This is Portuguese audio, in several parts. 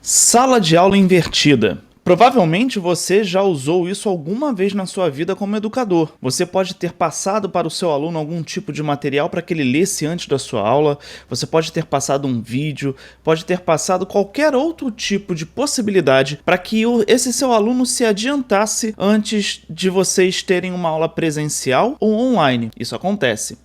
Sala de aula invertida. Provavelmente você já usou isso alguma vez na sua vida como educador. Você pode ter passado para o seu aluno algum tipo de material para que ele lesse antes da sua aula, você pode ter passado um vídeo, pode ter passado qualquer outro tipo de possibilidade para que esse seu aluno se adiantasse antes de vocês terem uma aula presencial ou online. Isso acontece.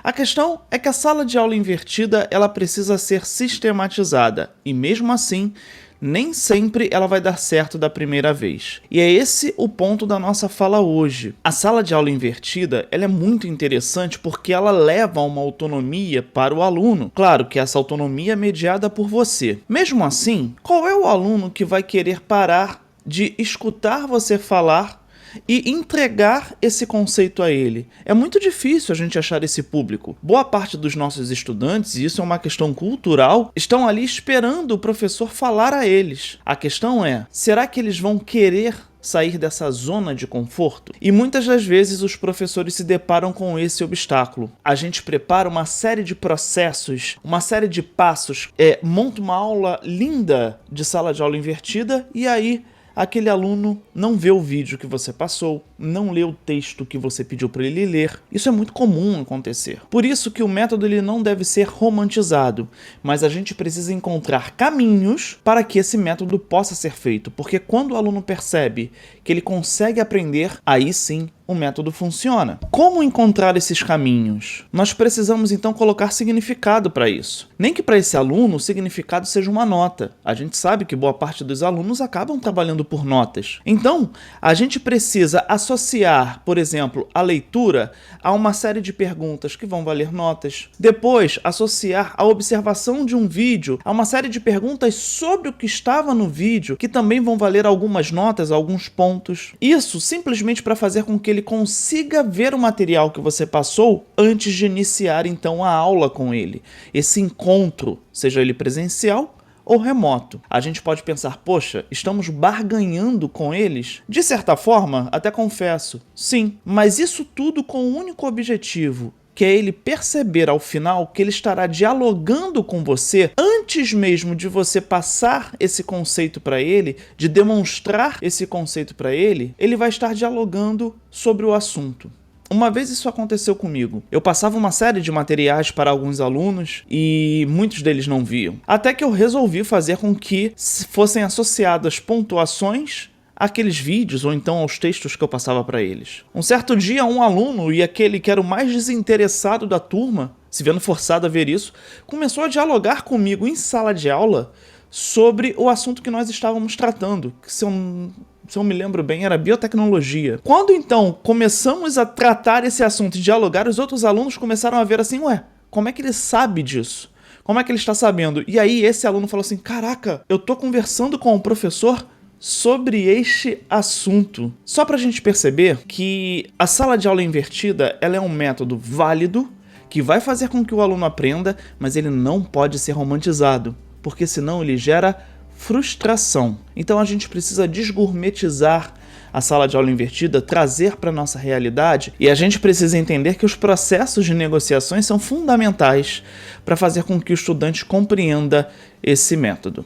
A questão é que a sala de aula invertida ela precisa ser sistematizada e mesmo assim nem sempre ela vai dar certo da primeira vez. E é esse o ponto da nossa fala hoje. A sala de aula invertida ela é muito interessante porque ela leva a uma autonomia para o aluno. Claro que essa autonomia é mediada por você. Mesmo assim, qual é o aluno que vai querer parar de escutar você falar e entregar esse conceito a ele? É muito difícil a gente achar esse público. Boa parte dos nossos estudantes, e isso é uma questão cultural, estão ali esperando o professor falar a eles. A questão é, será que eles vão querer sair dessa zona de conforto? E muitas das vezes os professores se deparam com esse obstáculo. A gente prepara uma série de processos, uma série de passos, monta uma aula linda de sala de aula invertida e aí aquele aluno não vê o vídeo que você passou, não lê o texto que você pediu para ele ler. Isso é muito comum acontecer. Por isso que o método ele não deve ser romantizado, mas a gente precisa encontrar caminhos para que esse método possa ser feito, porque quando o aluno percebe que ele consegue aprender, aí sim o método funciona. Como encontrar esses caminhos? Nós precisamos então colocar significado para isso. Nem que para esse aluno o significado seja uma nota. A gente sabe que boa parte dos alunos acabam trabalhando por notas. Então, a gente precisa associar, por exemplo, a leitura a uma série de perguntas que vão valer notas. Depois, associar a observação de um vídeo a uma série de perguntas sobre o que estava no vídeo, que também vão valer algumas notas, alguns pontos. Isso simplesmente para fazer com que ele consiga ver o material que você passou antes de iniciar então a aula com ele. Esse encontro, seja ele presencial ou remoto. A gente pode pensar, poxa, estamos barganhando com eles? De certa forma, até confesso, sim, mas isso tudo com um único objetivo, que é ele perceber ao final que ele estará dialogando com você antes mesmo de você passar esse conceito para ele, de demonstrar esse conceito para ele, ele vai estar dialogando sobre o assunto. Uma vez isso aconteceu comigo. Eu passava uma série de materiais para alguns alunos e muitos deles não viam. Até que eu resolvi fazer com que fossem associadas pontuações àqueles vídeos ou então aos textos que eu passava para eles. Um certo dia, um aluno, e aquele que era o mais desinteressado da turma, se vendo forçado a ver isso, começou a dialogar comigo em sala de aula sobre o assunto que nós estávamos tratando, que se eu me lembro bem, era biotecnologia. Quando então começamos a tratar esse assunto e dialogar, os outros alunos começaram a ver assim, ué, como é que ele sabe disso? Como é que ele está sabendo? E aí esse aluno falou assim, caraca, eu tô conversando com o professor sobre este assunto. Só pra gente perceber que a sala de aula invertida, ela é um método válido, que vai fazer com que o aluno aprenda, mas ele não pode ser romantizado, porque senão ele gera frustração. Então a gente precisa desgourmetizar a sala de aula invertida, trazer para a nossa realidade, e a gente precisa entender que os processos de negociações são fundamentais para fazer com que o estudante compreenda esse método.